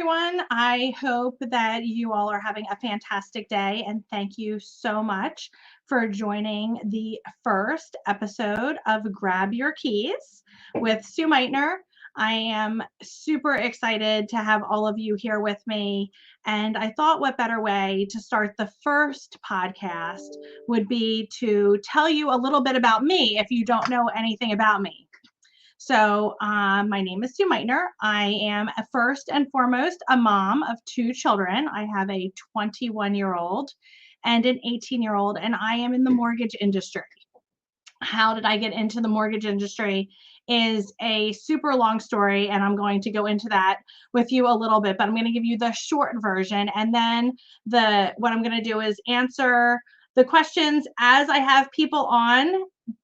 everyone. I hope that you all are having a fantastic day, and thank you so much for joining the first episode of Grab Your Keys with Sue Meitner. I am super excited to have all of you here with me, and I thought what better way to start the first podcast would be to tell you a little bit about me if you don't know anything about me. So, my name is Sue Meitner. I am first and foremost a mom of two children. I have a 21-year-old and an 18-year-old, and I am in the mortgage industry. How did I get into the mortgage industry is a super long story, and I'm going to go into that with you a little bit, but I'm going to give you the short version, and then what I'm going to do is answer the questions as I have people on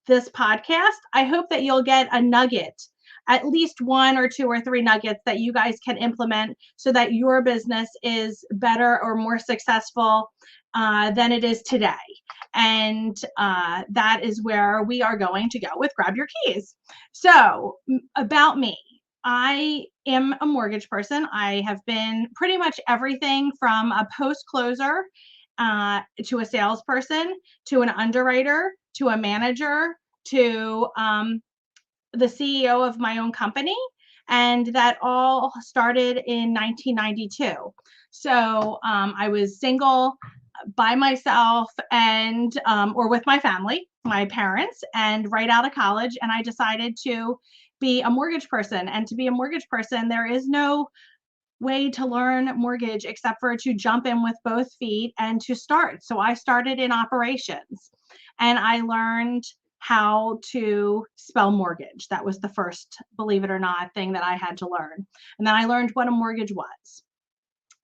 this podcast. I hope that you'll get a nugget, at least one or two or three nuggets that you guys can implement so that your business is better or more successful than it is today. And that is where we are going to go with Grab Your Keys. So, about me. I am a mortgage person. I have been pretty much everything from a post closer to a salesperson, to an underwriter, to a manager, to the CEO of my own company. And that all started in 1992. So I was single by myself and or with my family, my parents, and right out of college. And I decided to be a mortgage person. And to be a mortgage person, there is no way to learn mortgage except for to jump in with both feet and to start. So I started in operations and I learned how to spell mortgage. That was the first, believe it or not, thing that I had to learn. And then I learned what a mortgage was.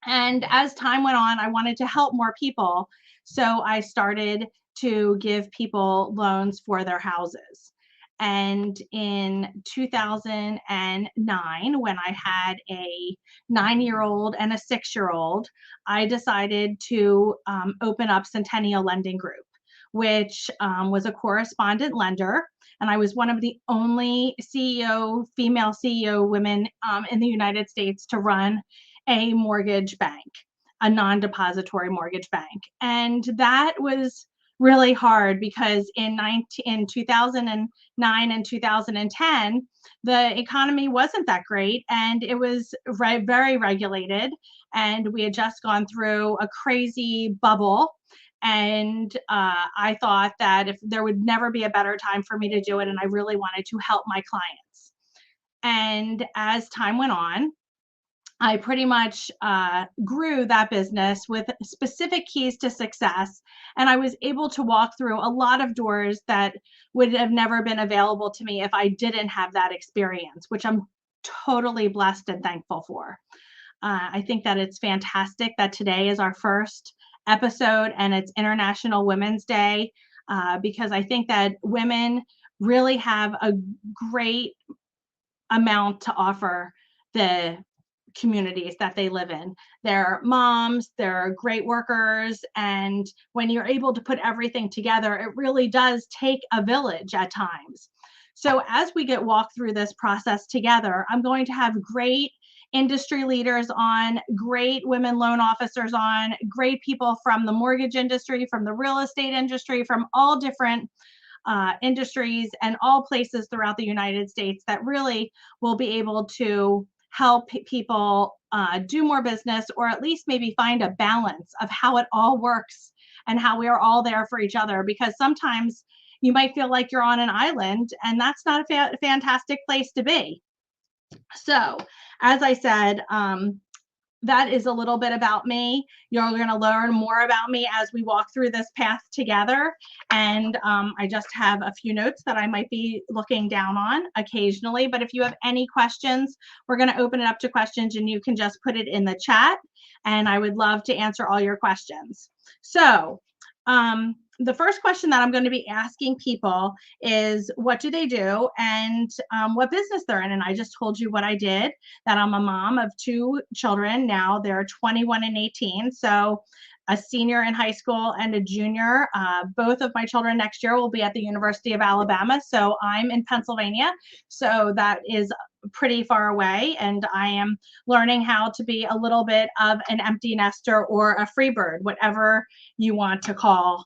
And as time went on, I wanted to help more people. So I started to give people loans for their houses. And in 2009, when I had a 9-year-old and a 6-year-old, I decided to open up Centennial Lending Group, which was a correspondent lender. And I was one of the only female CEO women in the United States to run a mortgage bank, a non-depository mortgage bank. And that was really hard because in 2009 and 2010, the economy wasn't that great and it was very regulated. And we had just gone through a crazy bubble. And I thought that if there would never be a better time for me to do it, and I really wanted to help my clients. And as time went on, I pretty much grew that business with specific keys to success. And I was able to walk through a lot of doors that would have never been available to me if I didn't have that experience, which I'm totally blessed and thankful for. I think that it's fantastic that today is our first episode and it's International Women's Day because I think that women really have a great amount to offer the communities that they live in. They're moms, they're great workers, and when you're able to put everything together, it really does take a village at times. So as we walk through this process together, I'm going to have great industry leaders on, great women loan officers on, great people from the mortgage industry, from the real estate industry, from all different industries and all places throughout the United States that really will be able to help people do more business, or at least maybe find a balance of how it all works and how we are all there for each other. Because sometimes you might feel like you're on an island, and that's not a fantastic place to be. So, as I said, that is a little bit about me. You're going to learn more about me as we walk through this path together. And I just have a few notes that I might be looking down on occasionally. But if you have any questions, we're going to open it up to questions and you can just put it in the chat. And I would love to answer all your questions. So, the first question that I'm going to be asking people is what do they do and what business they're in. And I just told you what I did, that I'm a mom of two children. Now they're 21 and 18. So a senior in high school and a junior. Both of my children next year will be at the University of Alabama. So I'm in Pennsylvania. So that is pretty far away, and I am learning how to be a little bit of an empty nester or a free bird, whatever you want to call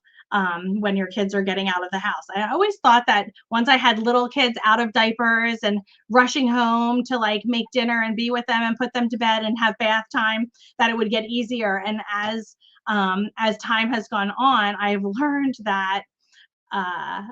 when your kids are getting out of the house. I always thought that once I had little kids out of diapers and rushing home to like make dinner and be with them and put them to bed and have bath time, that it would get easier. And as time has gone on, I've learned that uh,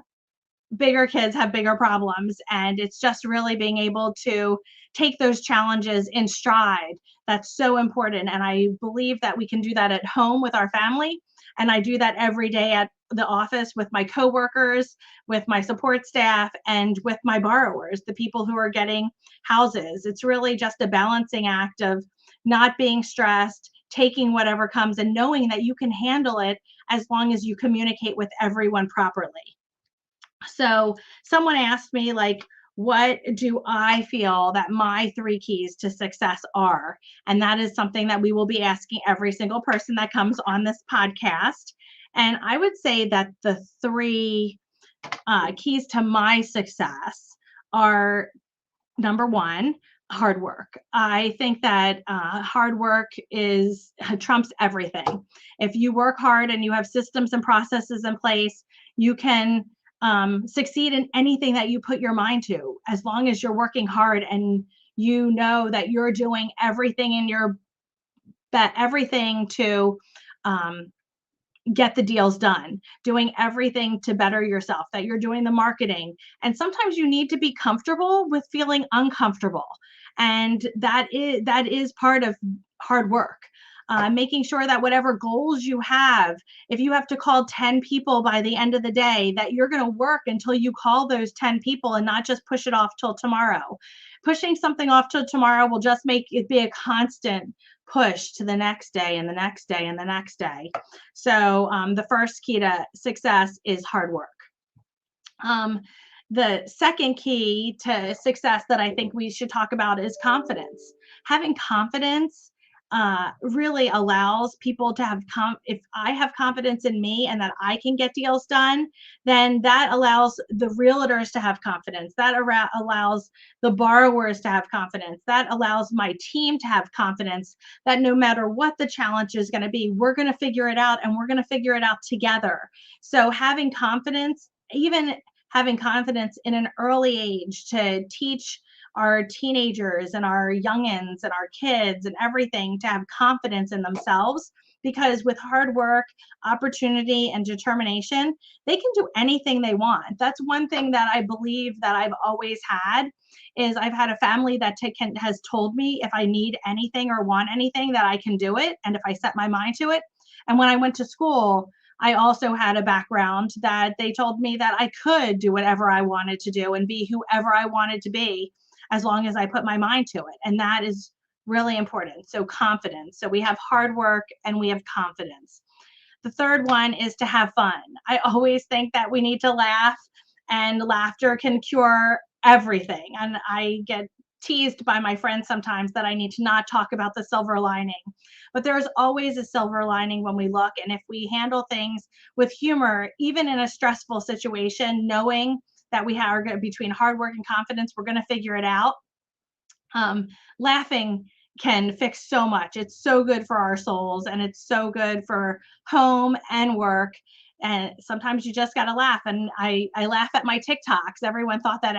bigger kids have bigger problems, and it's just really being able to take those challenges in stride that's so important. And I believe that we can do that at home with our family, and I do that every day at the office with my coworkers, with my support staff, and with my borrowers, the people who are getting houses. It's really just a balancing act of not being stressed, taking whatever comes, and knowing that you can handle it as long as you communicate with everyone properly. So someone asked me, like, what do I feel that my three keys to success are? And that is something that we will be asking every single person that comes on this podcast. And I would say that the three keys to my success are: number one, hard work. I think that hard work is trumps everything. If you work hard and you have systems and processes in place, you can succeed in anything that you put your mind to, as long as you're working hard and you know that you're doing everything in your everything to um, get the deals done, doing everything to better yourself, that you're doing the marketing. And sometimes you need to be comfortable with feeling uncomfortable. And that is part of hard work. Making sure that whatever goals you have, if you have to call 10 people by the end of the day, that you're going to work until you call those 10 people and not just push it off till tomorrow. Pushing something off till tomorrow will just make it be a constant push to the next day and the next day and the next day. So the first key to success is hard work. The second key to success that I think we should talk about is confidence. Having confidence really allows people to have if I have confidence in me and that I can get deals done, then that allows the realtors to have confidence. That allows the borrowers to have confidence. That allows my team to have confidence that no matter what the challenge is going to be, we're going to figure it out, and we're going to figure it out together. So having confidence, even having confidence in an early age, to teach our teenagers and our youngins and our kids and everything to have confidence in themselves, because with hard work, opportunity, and determination, they can do anything they want. That's one thing that I believe that I've always had, is I've had a family that has told me if I need anything or want anything, that I can do it, and if I set my mind to it. And when I went to school, I also had a background that they told me that I could do whatever I wanted to do and be whoever I wanted to be, as long as I put my mind to it. And that is really important. So confidence. So we have hard work and we have confidence. The third one is to have fun. I always think that we need to laugh, and laughter can cure everything. And I get teased by my friends sometimes that I need to not talk about the silver lining. But there's always a silver lining when we look. And if we handle things with humor, even in a stressful situation, knowing that we are between hard work and confidence, we're going to figure it out. Laughing can fix so much. It's so good for our souls, and it's so good for home and work. And sometimes you just got to laugh. And I laugh at my TikToks. Everyone thought that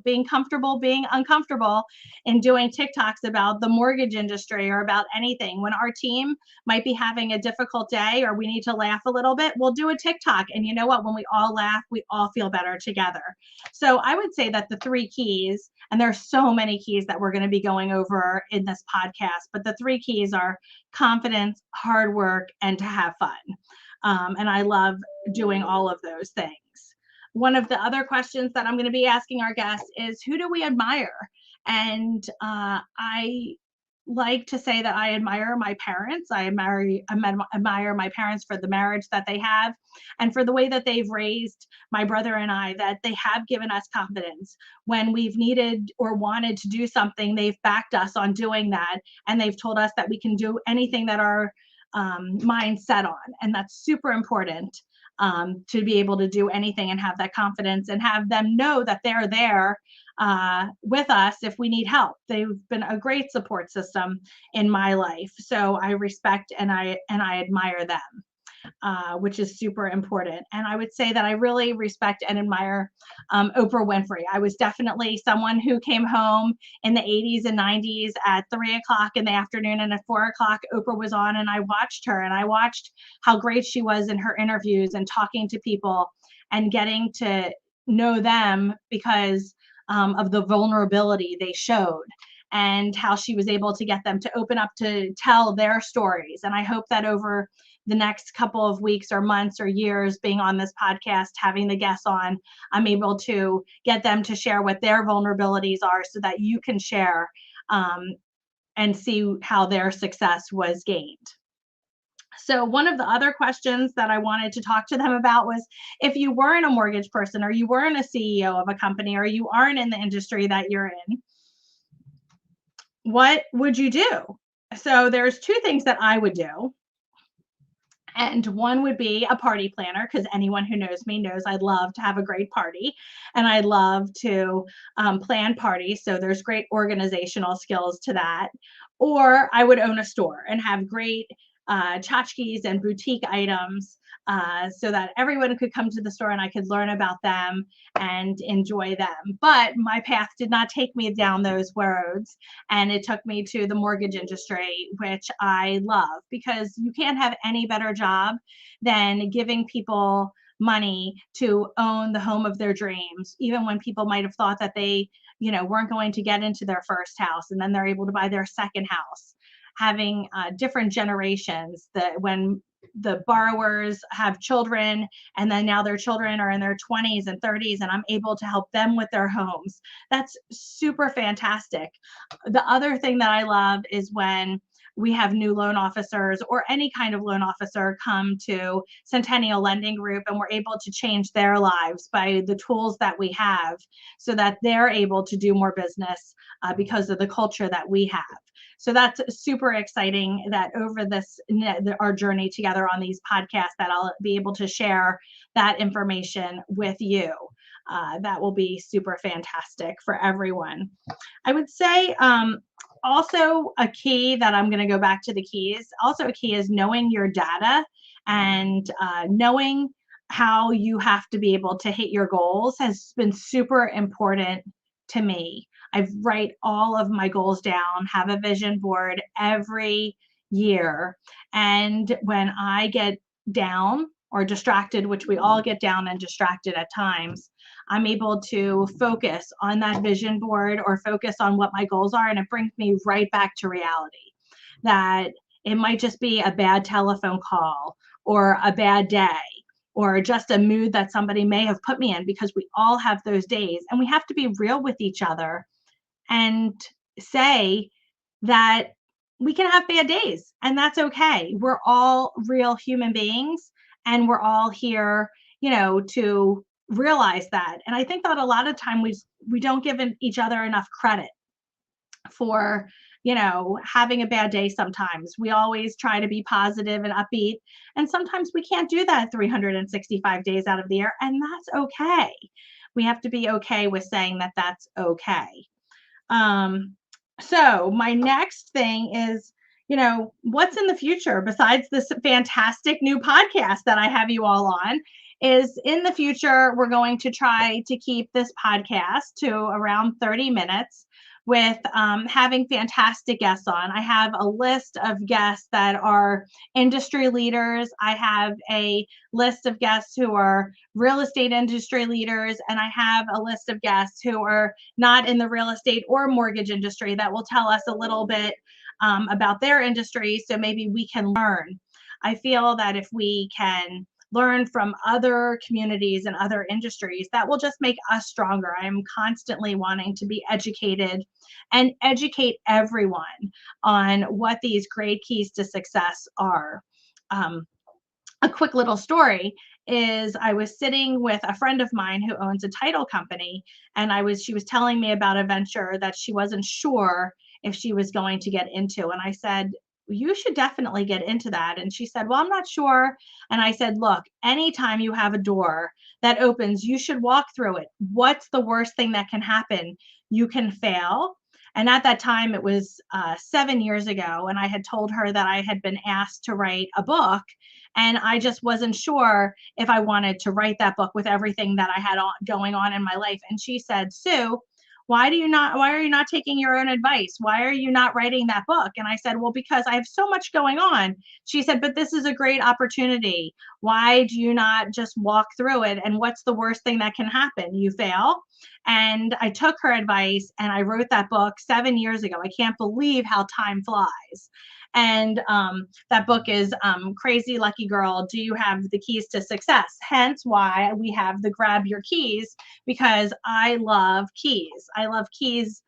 being comfortable, being uncomfortable, and doing TikToks about the mortgage industry or about anything. When our team might be having a difficult day or we need to laugh a little bit, we'll do a TikTok. And you know what? When we all laugh, we all feel better together. So I would say that the three keys, and there's so many keys that we're going to be going over in this podcast, but the three keys are confidence, hard work, and to have fun. And I love doing all of those things. One of the other questions that I'm going to be asking our guests is, who do we admire? And I like to say that I admire my parents. I admire my parents for the marriage that they have, and for the way that they've raised my brother and I, that they have given us confidence. When we've needed or wanted to do something, they've backed us on doing that. And they've told us that we can do anything that our mind set on. And that's super important. to be able to do anything and have that confidence and have them know that they're there with us if we need help. They've been a great support system in my life. So I respect and I admire them. Which is super important. And I would say that I really respect and admire Oprah Winfrey. I was definitely someone who came home in the 80s and 90s at 3 o'clock in the afternoon, and at 4 o'clock, Oprah was on, and I watched her and I watched how great she was in her interviews and talking to people and getting to know them because of the vulnerability they showed and how she was able to get them to open up to tell their stories. And I hope that over the next couple of weeks or months or years being on this podcast, having the guests on, I'm able to get them to share what their vulnerabilities are so that you can share and see how their success was gained. So one of the other questions that I wanted to talk to them about was, if you weren't a mortgage person or you weren't a CEO of a company or you aren't in the industry that you're in, what would you do? So there's two things that I would do. And one would be a party planner, because anyone who knows me knows I love to have a great party and I love to plan parties. So there's great organizational skills to that. Or I would own a store and have great tchotchkes and boutique items so that everyone could come to the store and I could learn about them and enjoy them. But my path did not take me down those roads, and it took me to the mortgage industry, which I love, because you can't have any better job than giving people money to own the home of their dreams, even when people might have thought that they weren't going to get into their first house, and then they're able to buy their second house. Having different generations, that when the borrowers have children and then now their children are in their 20s and 30s and I'm able to help them with their homes. That's super fantastic. The other thing that I love is when we have new loan officers or any kind of loan officer come to Centennial Lending Group, and we're able to change their lives by the tools that we have so that they're able to do more business because of the culture that we have. So that's super exciting that over our journey together on these podcasts, that I'll be able to share that information with you. That will be super fantastic for everyone. I would say also a key that I'm going to go back to the keys. Also a key is knowing your data and knowing how you have to be able to hit your goals has been super important to me. I write all of my goals down, have a vision board every year. And when I get down or distracted, which we all get down and distracted at times, I'm able to focus on that vision board or focus on what my goals are. And it brings me right back to reality, that it might just be a bad telephone call or a bad day or just a mood that somebody may have put me in, because we all have those days, and we have to be real with each other and say that we can have bad days and that's okay. We're all real human beings and we're all here, to realize that. And I think that a lot of time we don't give each other enough credit for having a bad day. Sometimes we always try to be positive and upbeat, and sometimes we can't do that 365 days out of the year, and that's okay. We have to be okay with saying that that's okay. So my next thing is, what's in the future besides this fantastic new podcast that I have you all on. Is in the future, we're going to try to keep this podcast to around 30 minutes with having fantastic guests on. I have a list of guests that are industry leaders. I have a list of guests who are real estate industry leaders, and I have a list of guests who are not in the real estate or mortgage industry that will tell us a little bit about their industry, so maybe we can learn. I feel that if we can learn from other communities and other industries, that will just make us stronger. I'm constantly wanting to be educated and educate everyone on what these great keys to success are. A quick little story is I was sitting with a friend of mine who owns a title company, and she was telling me about a venture that she wasn't sure if she was going to get into. And I said, you should definitely get into that. And she said, well, I'm not sure. And I said, look, anytime you have a door that opens, you should walk through it. What's the worst thing that can happen? You can fail. And at that time, it was 7 years ago. And I had told her that I had been asked to write a book. And I just wasn't sure if I wanted to write that book with everything that I had going on in my life. And she said, Sue, why are you not taking your own advice? Why are you not writing that book? And I said, well, because I have so much going on. She said, but this is a great opportunity. Why do you not just walk through it? And what's the worst thing that can happen? You fail. And I took her advice and I wrote that book 7 years ago. I can't believe how time flies. And that book is Crazy Lucky Girl, Do You Have the Keys to Success? Hence why we have the Grab Your Keys, because I love keys. I love keys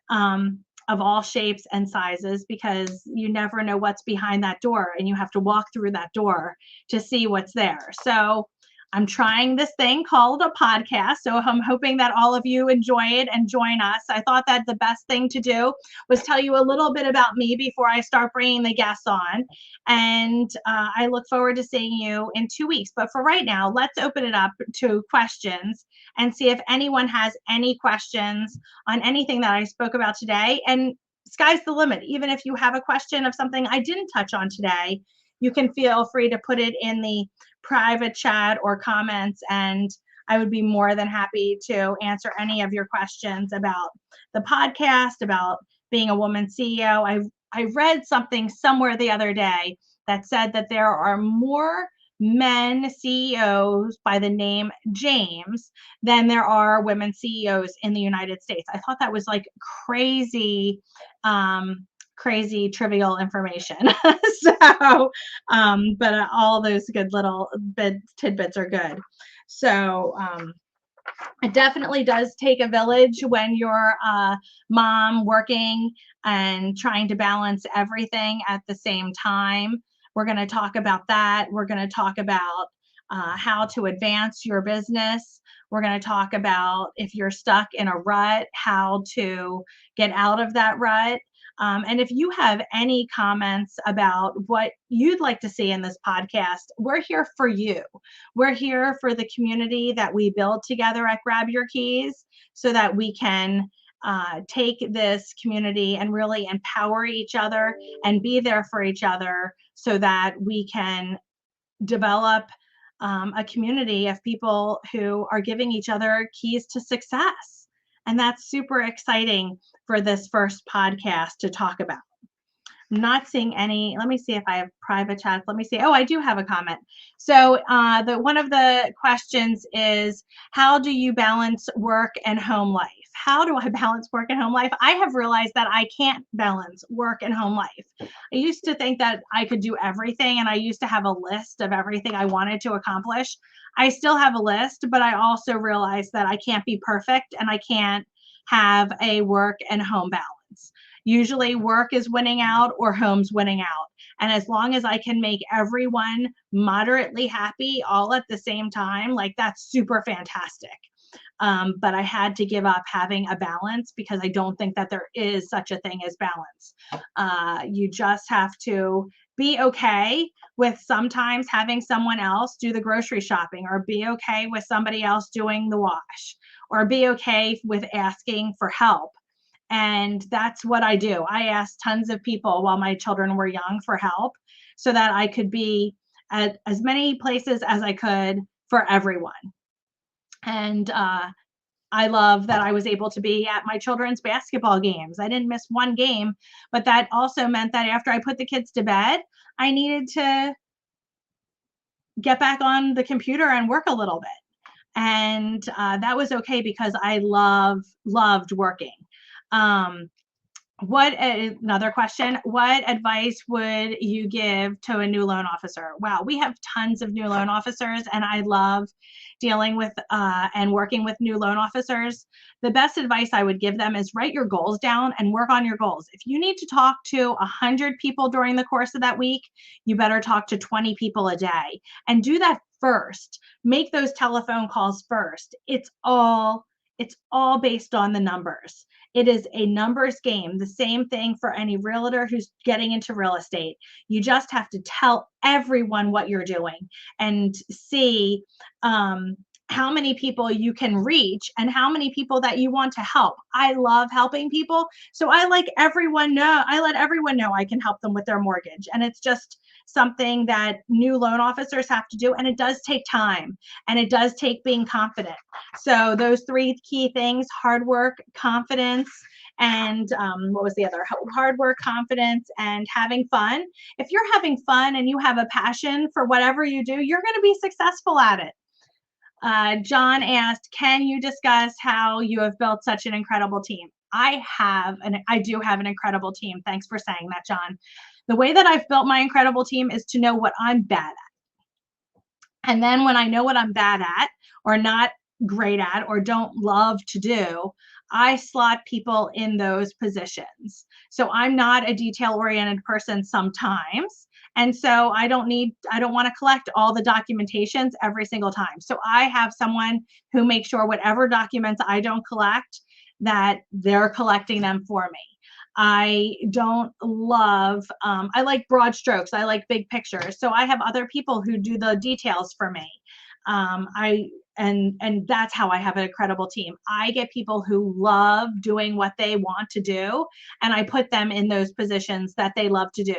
of all shapes and sizes, because you never know what's behind that door and you have to walk through that door to see what's there. So I'm trying this thing called a podcast. So I'm hoping that all of you enjoy it and join us. I thought that the best thing to do was tell you a little bit about me before I start bringing the guests on. And I look forward to seeing you in 2 weeks. But for right now, let's open it up to questions and see if anyone has any questions on anything that I spoke about today. And sky's the limit. Even if you have a question of something I didn't touch on today, you can feel free to put it in the private chat or comments, and I would be more than happy to answer any of your questions about the podcast, about being a woman CEO. I read something somewhere the other day that said that there are more men CEOs by the name James than there are women CEOs in the United States. I thought that was like crazy, crazy trivial information. So, but all those good little tidbits are good. So, it definitely does take a village when you're a mom working and trying to balance everything at the same time. We're going to talk about that. We're going to talk about how to advance your business. We're going to talk about if you're stuck in a rut, how to get out of that rut. And if you have any comments about what you'd like to see in this podcast, we're here for you. We're here for the community that we build together at Grab Your Keys, so that we can take this community and really empower each other and be there for each other, so that we can develop a community of people who are giving each other keys to success. And that's super exciting for this first podcast to talk about. I'm not seeing any. Let me see if I have private chats. Let me see. Oh, I do have a comment. So one of the questions is, how do you balance work and home life? How do I balance work and home life? I have realized that I can't balance work and home life. I used to think that I could do everything, and I used to have a list of everything I wanted to accomplish. I still have a list, but I also realized that I can't be perfect, and I can't have a work and home balance. Usually work is winning out or home's winning out. And as long as I can make everyone moderately happy all at the same time, like, that's super fantastic. But I had to give up having a balance, because I don't think that there is such a thing as balance. You just have to be okay with sometimes having someone else do the grocery shopping, or be okay with somebody else doing the wash, or be okay with asking for help. And that's what I do. I asked tons of people while my children were young for help, so that I could be at as many places as I could for everyone. And I love that I was able to be at my children's basketball games. I didn't miss one game, but that also meant that after I put the kids to bed, I needed to get back on the computer and work a little bit. And that was okay, because I loved working. Another question, what advice would you give to a new loan officer? Wow, we have tons of new loan officers, and I love dealing with and working with new loan officers. The best advice I would give them is write your goals down and work on your goals. If you need to talk to 100 people during the course of that week, you better talk to 20 people a day, and do that first. Make those telephone calls first. It's all based on the numbers. It is a numbers game. The same thing for any realtor who's getting into real estate. You just have to tell everyone what you're doing and see how many people you can reach and how many people that you want to help. I love helping people. So I let everyone know I can help them with their mortgage. And it's just something that new loan officers have to do. And it does take time and it does take being confident. So those three key things: hard work, confidence, and what was the other? Hard work, confidence, and having fun. If you're having fun and you have a passion for whatever you do, you're going to be successful at it. John asked, can you discuss how you have built such an incredible team? I do have an incredible team. Thanks for saying that, John. The way that I've built my incredible team is to know what I'm bad at. And then when I know what I'm bad at or not great at or don't love to do, I slot people in those positions. So I'm not a detail-oriented person sometimes. And so I don't want to collect all the documentations every single time. So I have someone who makes sure whatever documents I don't collect, that they're collecting them for me. I don't love, I like broad strokes. I like big pictures. So I have other people who do the details for me. And that's how I have an incredible team. I get people who love doing what they want to do, and I put them in those positions that they love to do.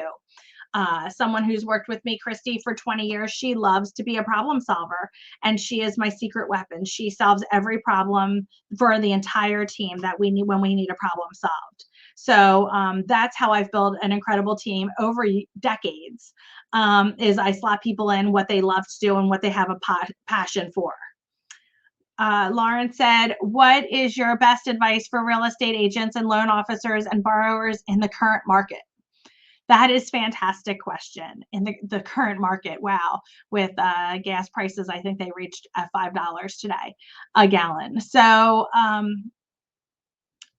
Someone who's worked with me, Christy, for 20 years, she loves to be a problem solver, and she is my secret weapon. She solves every problem for the entire team that we need when we need a problem solved. So that's how I've built an incredible team over decades, is I slot people in what they love to do and what they have a passion for. Lauren said, what is your best advice for real estate agents and loan officers and borrowers in the current market? That is a fantastic question. In the current market, wow, with gas prices, I think they reached $5 today a gallon. So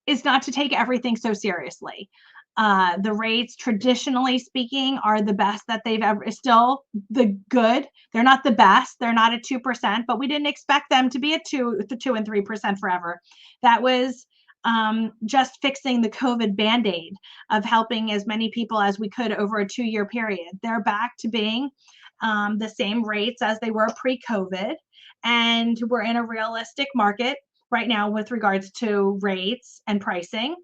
is not to take everything so seriously. The rates, traditionally speaking, are the best that they've ever, still the good. They're not the best. They're not at 2%, but we didn't expect them to be at 2 and 3% forever. That was just fixing the COVID Band-Aid of helping as many people as we could over a 2-year period. They're back to being the same rates as they were pre-COVID. And we're in a realistic market right now with regards to rates and pricing.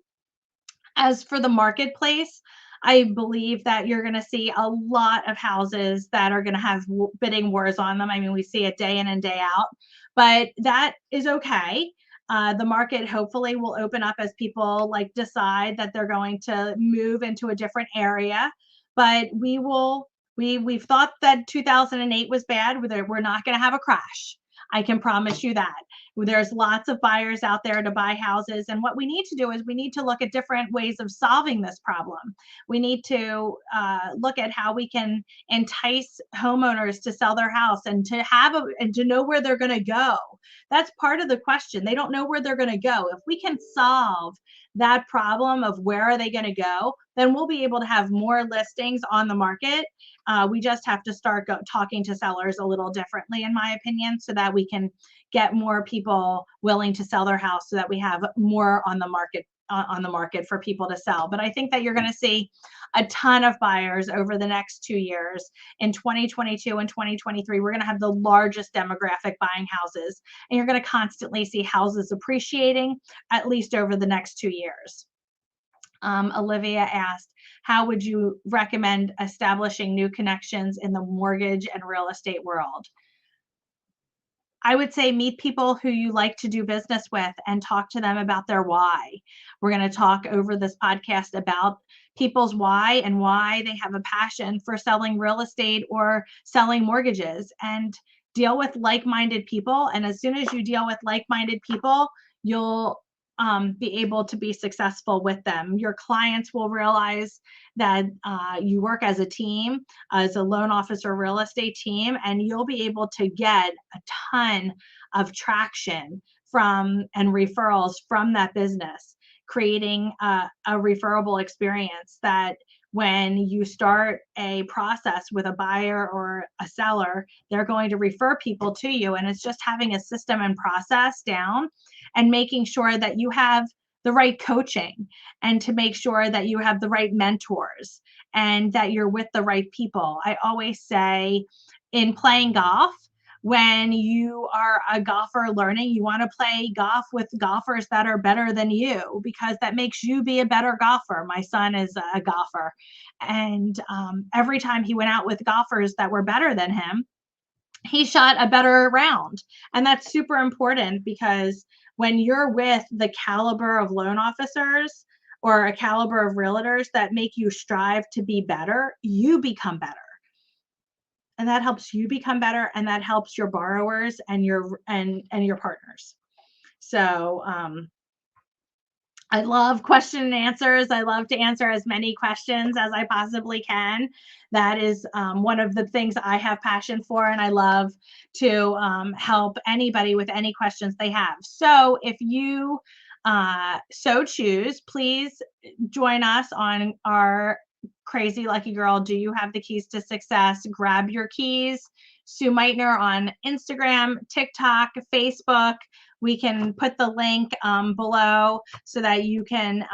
As for the marketplace, I believe that you're going to see a lot of houses that are going to have bidding wars on them. I mean, we see it day in and day out, but that is okay. The market hopefully will open up as people decide that they're going to move into a different area. But we've thought that 2008 was bad. We're not going to have a crash. I can promise you that. There's lots of buyers out there to buy houses. And what we need to do is we need to look at different ways of solving this problem. We need to look at how we can entice homeowners to sell their house and to know where they're going to go. That's part of the question. They don't know where they're going to go. If we can solve that problem of where are they going to go, then we'll be able to have more listings on the market. We just have to start talking to sellers a little differently, in my opinion, so that we can get more people willing to sell their house, so that we have more on the market for people to sell. But I think that you're going to see a ton of buyers over the next 2 years. In 2022 and 2023, we're going to have the largest demographic buying houses, and you're going to constantly see houses appreciating at least over the next 2 years. Olivia asked, how would you recommend establishing new connections in the mortgage and real estate world? I would say meet people who you like to do business with and talk to them about their why. We're going to talk over this podcast about people's why and why they have a passion for selling real estate or selling mortgages, and deal with like-minded people. And as soon as you deal with like-minded people, you'll be able to be successful with them. Your clients will realize that you work as a team, as a loan officer real estate team, and you'll be able to get a ton of traction from and referrals from that business, creating a referable experience that when you start a process with a buyer or a seller, they're going to refer people to you. And it's just having a system and process down and making sure that you have the right coaching, and to make sure that you have the right mentors and that you're with the right people. I always say in playing golf, when you are a golfer learning, you want to play golf with golfers that are better than you because that makes you be a better golfer. My son is a golfer, and every time he went out with golfers that were better than him, he shot a better round. And that's super important because when you're with the caliber of loan officers or a caliber of realtors that make you strive to be better, you become better. And that helps you become better, and that helps your borrowers and your partners. So I love question and answers. I love to answer as many questions as I possibly can. That is one of the things I have passion for, and I love to help anybody with any questions they have. So if you so choose, please join us on our Crazy Lucky Girl, Do You Have the Keys to Success? Grab your keys. Sue Meitner on Instagram, TikTok, Facebook. We can put the link below so that you can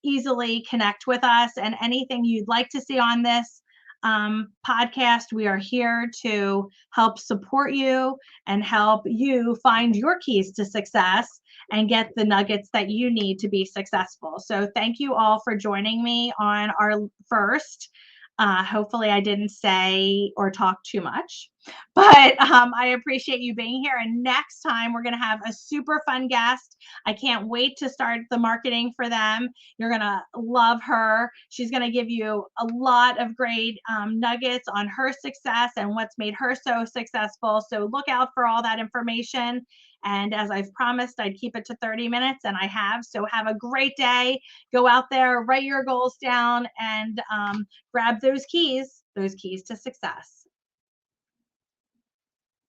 easily connect with us, and anything you'd like to see on this podcast, we are here to help support you and help you find your keys to success and get the nuggets that you need to be successful. So thank you all for joining me on our first. Hopefully I didn't say or talk too much, but I appreciate you being here. And next time we're going to have a super fun guest. I can't wait to start the marketing for them. You're going to love her. She's going to give you a lot of great nuggets on her success and what's made her so successful. So look out for all that information. And as I've promised, I'd keep it to 30 minutes, and I have. So have a great day. Go out there, write your goals down, and grab those keys to success.